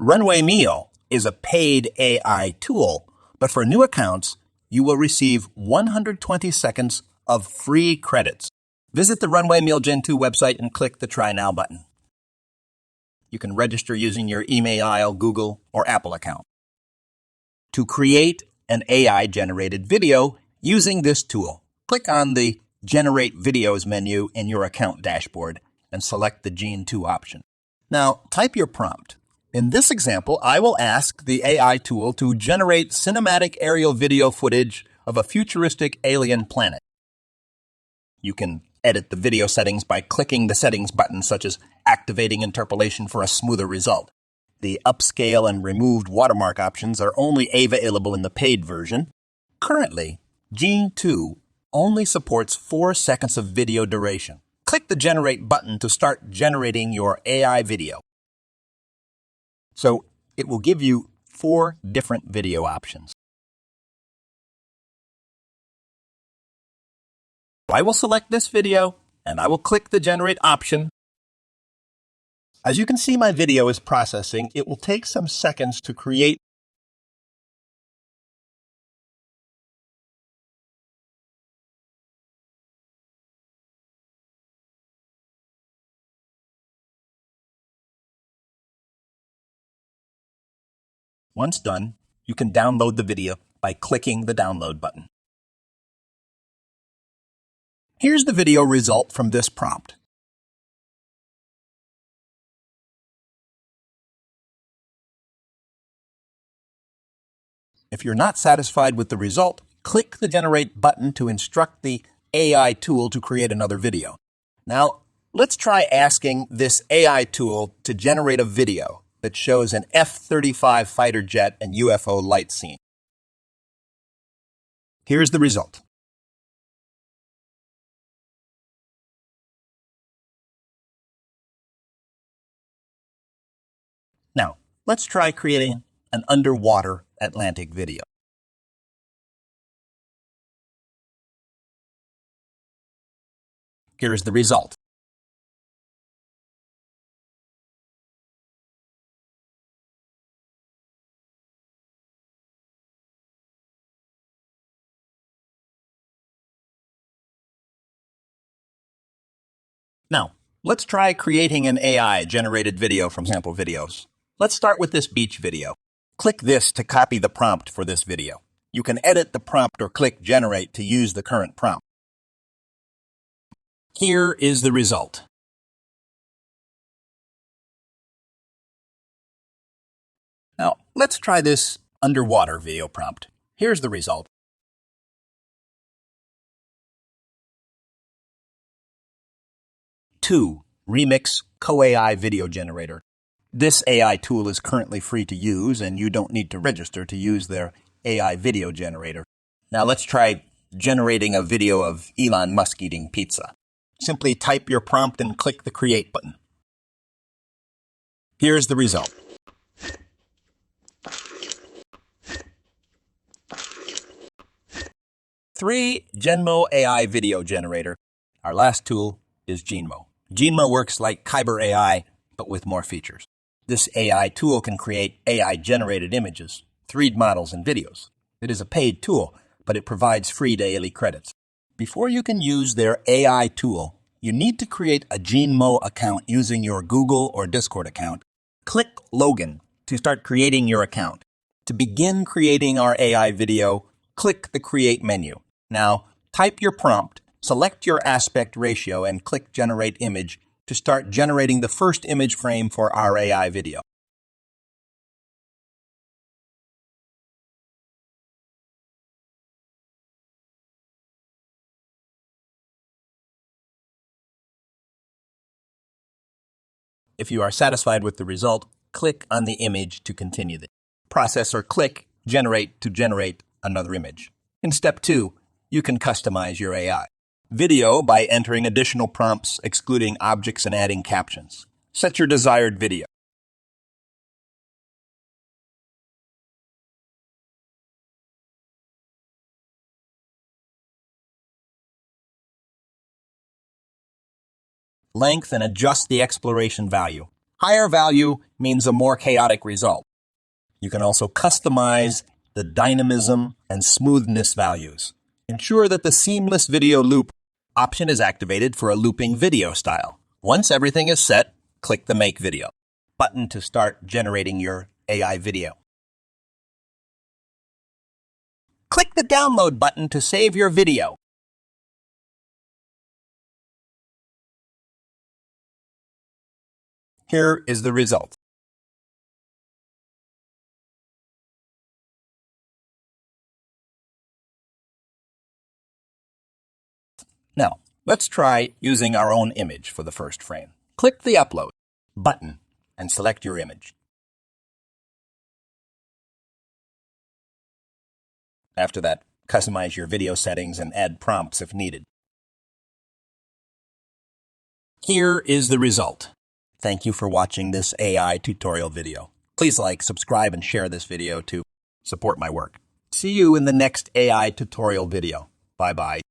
Runway ML is a paid AI tool, but for new accounts, you will receive 120 seconds of free credits. Visit the Runway ML Gen 2 website and click the Try Now button. You can register using your email, Google, or Apple account. To create an AI-generated video using this tool, click on the Generate Videos menu in your account dashboard and select the Gen 2 option. Now, type your prompt. In this example, I will ask the AI tool to generate cinematic aerial video footage of a futuristic alien planet. You can edit the video settings by clicking the settings button, such as activating interpolation for a smoother result. The upscale and removed watermark options are only available in the paid version. Currently, Gen 2 only supports 4 seconds of video duration. Click the Generate button to start generating your AI video. So it will give you 4 different video options. I will select this video and I will click the Generate option. As you can see, my video is processing. It will take some seconds to create. Once done, you can download the video by clicking the Download button. Here's the video result from this prompt. If you're not satisfied with the result, click the Generate button to instruct the AI tool to create another video. Now, let's try asking this AI tool to generate a video that shows an F-35 fighter jet and UFO light scene. Here's the result. Now, let's try creating an underwater Atlantic video. Here's the result. Now, let's try creating an AI-generated video from sample videos. Let's start with this beach video. Click this to copy the prompt for this video. You can edit the prompt or click Generate to use the current prompt. Here is the result. Now, let's try this underwater video prompt. Here's the result. Remix Co-AI Video Generator. This AI tool is currently free to use, and you don't need to register to use their AI video generator. Now let's try generating a video of Elon Musk eating pizza. Simply type your prompt and click the Create button. Here's the result. Genmo AI Video Generator. Our last tool is Genmo. Genmo works like Kyber AI, but with more features. This AI tool can create AI-generated images, 3D models, and videos. It is a paid tool, but it provides free daily credits. Before you can use their AI tool, you need to create a Genmo account using your Google or Discord account. Click Login to start creating your account. To begin creating our AI video, click the Create menu. Now, type your prompt, select your aspect ratio, and click Generate Image to start generating the first image frame for our AI video. If you are satisfied with the result, click on the image to continue the process or click Generate to generate another image. In step 2, you can customize your AI video by entering additional prompts, excluding objects, and adding captions. Set your desired video. Length and adjust the exploration value. Higher value means a more chaotic result. You can also customize the dynamism and smoothness values. Ensure that the seamless video loop option is activated for a looping video style. Once everything is set, click the Make Video button to start generating your AI video. Click the Download button to save your video. Here is the result. Now, let's try using our own image for the first frame. Click the Upload button and select your image. After that, customize your video settings and add prompts if needed. Here is the result. Thank you for watching this AI tutorial video. Please like, subscribe, and share this video to support my work. See you in the next AI tutorial video. Bye-bye.